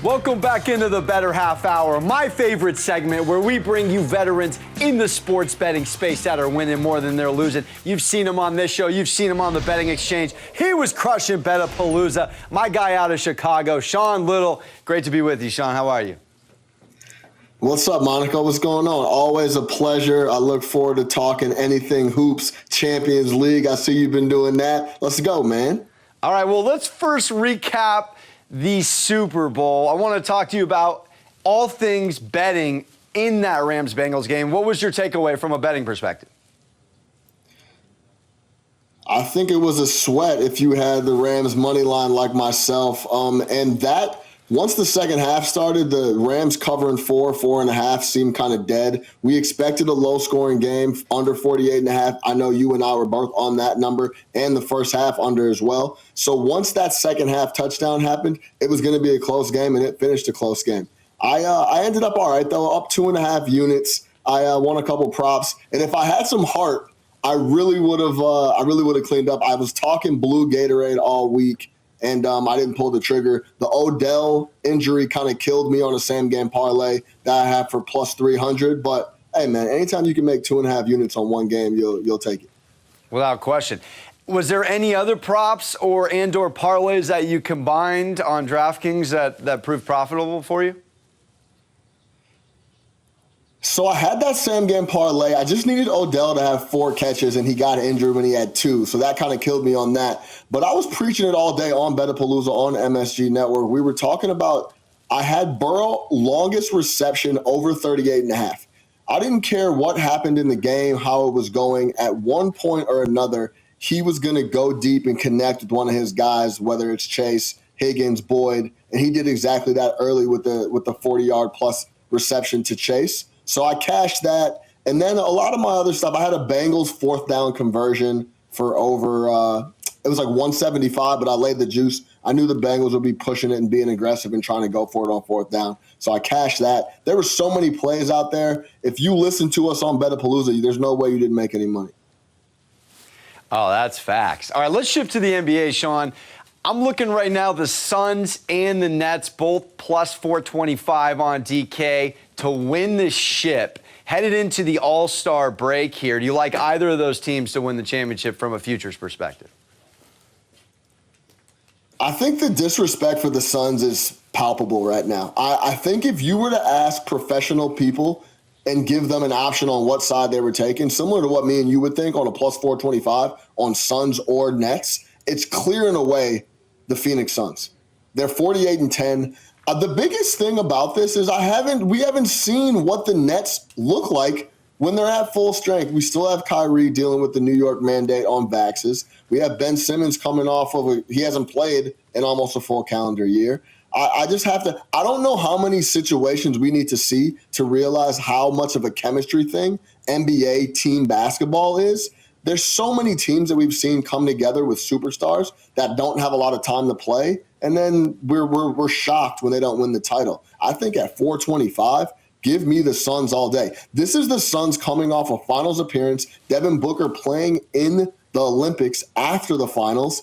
Welcome back into the Bettor Half Hour, my favorite segment where we bring you veterans in the sports betting space that are winning more than they're losing. You've seen him on this show. You've seen him on the Betting Exchange. He was crushing Bettapalooza. My guy out of Chicago, Sean Little. Great to be with you, Sean. How are you? What's up, Monaco? What's going on? Always a pleasure. I look forward to talking anything hoops, Champions League. I see you've been doing that. Let's go, man. All right, well, let's first recap the Super Bowl. I want to talk to you about all things betting in that Rams-Bengals game. What was your takeaway from a betting perspective? I think it was a sweat if you had the Rams money line like myself. And that, once the second half started, the Rams covering 4.5 seemed kind of dead. We expected a low-scoring game, under 48.5. I know you and I were both on that number, and the first half under as well. So once that second half touchdown happened, it was going to be a close game, and it finished a close game. I ended up all right, though, up 2.5 units. I won a couple props, and if I had some heart, I really would have cleaned up. I was talking blue Gatorade all week, and I didn't pull the trigger. The Odell injury kind of killed me on a same-game parlay that I have for plus 300. But, hey, man, anytime you can make 2.5 units on one game, you'll take it. Without question. Was there any other props or parlays that you combined on DraftKings that proved profitable for you? So I had that same-game parlay. I just needed Odell to have 4 catches, and he got injured when he had 2. So that kind of killed me on that. But I was preaching it all day on Bettapalooza on MSG Network. We were talking about I had Burrow longest reception over 38.5. I didn't care what happened in the game, how it was going. At one point or another, he was going to go deep and connect with one of his guys, whether it's Chase, Higgins, Boyd. And he did exactly that early with the 40-yard plus reception to Chase. So I cashed that. And then a lot of my other stuff, I had a Bengals 4th down conversion for over, it was like 175, but I laid the juice. I knew the Bengals would be pushing it and being aggressive and trying to go for it on 4th down. So I cashed that. There were so many plays out there. If you listen to us on Bettapalooza, there's no way you didn't make any money. Oh, that's facts. All right, let's shift to the NBA, Sean. I'm looking right now, the Suns and the Nets, both plus 425 on DK to win the ship. Headed into the All-Star break here, do you like either of those teams to win the championship from a futures perspective? I think the disrespect for the Suns is palpable right now. I think if you were to ask professional people and give them an option on what side they were taking, similar to what me and you would think on a plus 425 on Suns or Nets, it's clear and away the Phoenix Suns. They're 48-10. The biggest thing about this is we haven't seen what the Nets look like when they're at full strength. We still have Kyrie dealing with the New York mandate on vaxes. We have Ben Simmons coming off of he hasn't played in almost a full calendar year. I don't know how many situations we need to see to realize how much of a chemistry thing NBA team basketball is. There's so many teams that we've seen come together with superstars that don't have a lot of time to play, and then we're shocked when they don't win the title. I think at 425, give me the Suns all day. This is the Suns coming off a finals appearance, Devin Booker playing in the Olympics after the finals.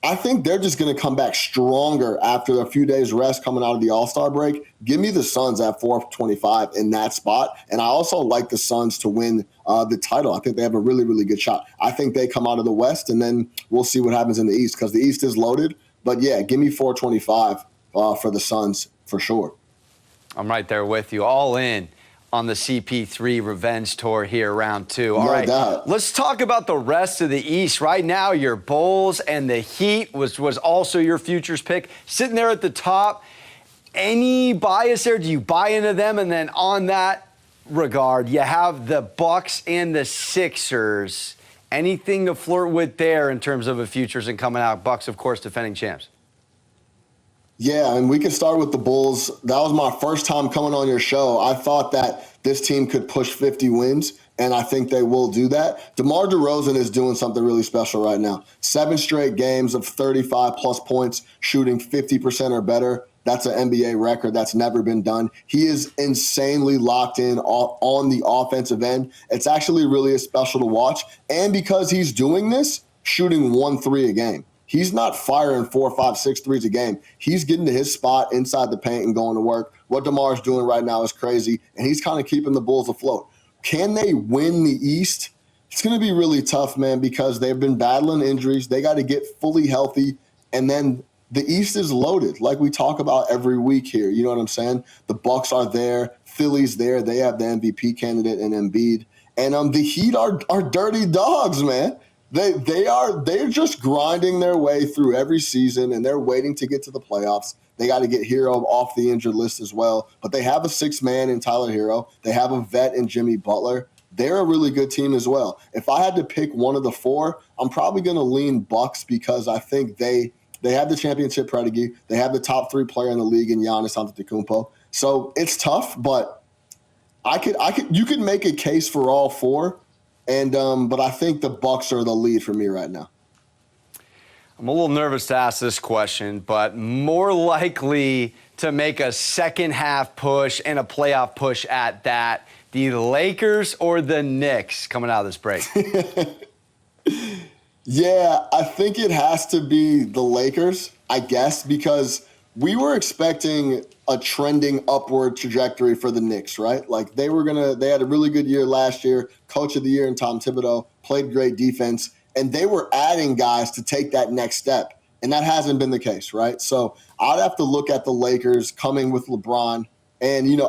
I think they're just going to come back stronger after a few days rest coming out of the All-Star break. Give me the Suns at 425 in that spot. And I also like the Suns to win the title. I think they have a really, really good shot. I think they come out of the West, and then we'll see what happens in the East because the East is loaded. But, yeah, give me 425 for the Suns for sure. I'm right there with you. All in on the CP3 Revenge Tour here, round 2. All right, let's talk about the rest of the East. Right now, your Bulls and the Heat was also your futures pick. Sitting there at the top, any bias there? Do you buy into them? And then on that regard, you have the Bucks and the Sixers. Anything to flirt with there in terms of a futures and coming out? Bucks, of course, defending champs. Yeah, and we can start with the Bulls. That was my first time coming on your show. I thought that this team could push 50 wins, and I think they will do that. DeMar DeRozan is doing something really special right now. 7 straight games of 35-plus points, shooting 50% or better. That's an NBA record. That's never been done. He is insanely locked in on the offensive end. It's actually really special to watch. And because he's doing this, shooting 1 3 a game. he's not firing 4, 5, 6 threes a game. He's getting to his spot inside the paint and going to work. What DeMar's doing right now is crazy, and he's kind of keeping the Bulls afloat. Can they win the East? It's going to be really tough, man, because they've been battling injuries. They got to get fully healthy, and then the East is loaded, like we talk about every week here. You know what I'm saying? The Bucks are there. Philly's there. They have the MVP candidate in Embiid. And the Heat are dirty dogs, man. They're just grinding their way through every season, and they're waiting to get to the playoffs. They got to get Hero off the injured list as well. But they have a 6th man in Tyler Hero. They have a vet in Jimmy Butler. They're a really good team as well. If I had to pick one of the 4, I'm probably going to lean Bucks because I think they have the championship pedigree. They have the top 3 player in the league in Giannis Antetokounmpo. So it's tough, but you could make a case for all 4. And but I think the Bucks are the lead for me right now. I'm a little nervous to ask this question, but more likely to make a second half push and a playoff push at that, the Lakers or the Knicks coming out of this break? Yeah, I think it has to be the Lakers, I guess, because we were expecting a trending upward trajectory for the Knicks, right? Like they had a really good year last year, coach of the year in Tom Thibodeau, played great defense, and they were adding guys to take that next step. And that hasn't been the case, right? So I'd have to look at the Lakers coming with LeBron. And,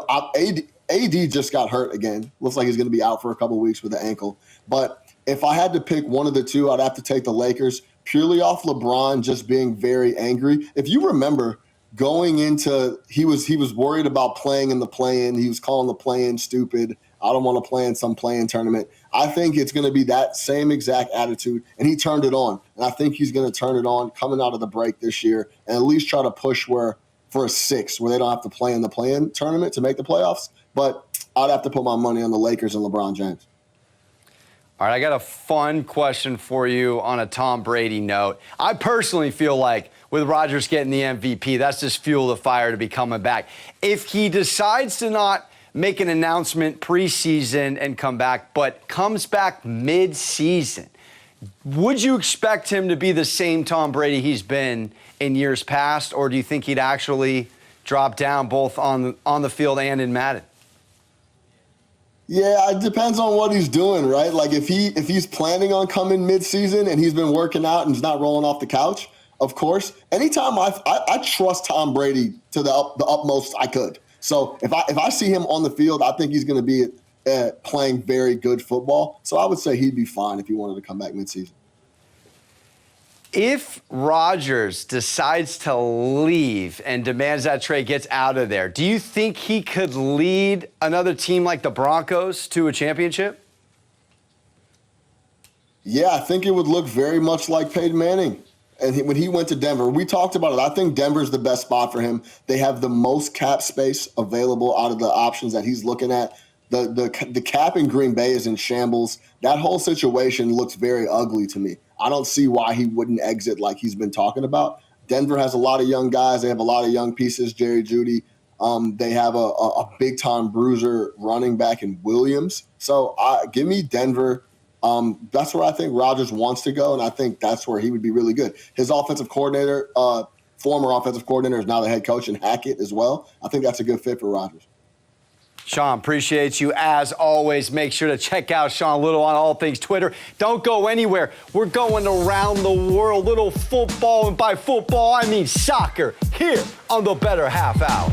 AD just got hurt again. Looks like he's going to be out for a couple of weeks with the ankle. But if I had to pick one of the 2, I'd have to take the Lakers purely off LeBron just being very angry. If you remember, going into he was worried about playing in the play-in. He was calling the play-in stupid. I don't want to play in some play-in tournament. I think it's going to be that same exact attitude, and he turned it on. And I think he's going to turn it on coming out of the break this year and at least try to push for a 6 where they don't have to play in the play-in tournament to make the playoffs. But I'd have to put my money on the Lakers and LeBron James. All right, I got a fun question for you on a Tom Brady note. I personally feel like with Rodgers getting the MVP, that's just fuel the fire to be coming back. If he decides to not make an announcement preseason and come back, but comes back mid-season, would you expect him to be the same Tom Brady he's been in years past, or do you think he'd actually drop down both on the field and in Madden? Yeah, it depends on what he's doing, right? Like if he's planning on coming mid-season and he's been working out and he's not rolling off the couch, of course. Anytime I trust Tom Brady to the utmost I could. So if I see him on the field, I think he's going to be playing very good football. So I would say he'd be fine if he wanted to come back mid-season. If Rodgers decides to leave and demands that trade, gets out of there, do you think he could lead another team like the Broncos to a championship? Yeah, I think it would look very much like Peyton Manning. And when he went to Denver, we talked about it. I think Denver's the best spot for him. They have the most cap space available out of the options that he's looking at. The cap in Green Bay is in shambles. That whole situation looks very ugly to me. I don't see why he wouldn't exit like he's been talking about. Denver has a lot of young guys. They have a lot of young pieces, Jerry Jeudy. They have a big-time bruiser running back in Williams. So give me Denver. That's where I think Rodgers wants to go, and I think that's where he would be really good. His offensive coordinator, former offensive coordinator, is now the head coach in Hackett as well. I think that's a good fit for Rodgers. Sean, appreciate you as always. Make sure to check out Sean Little on all things Twitter. Don't go anywhere. We're going around the world. Little football, and by football, I mean soccer, here on the Better Half Hour.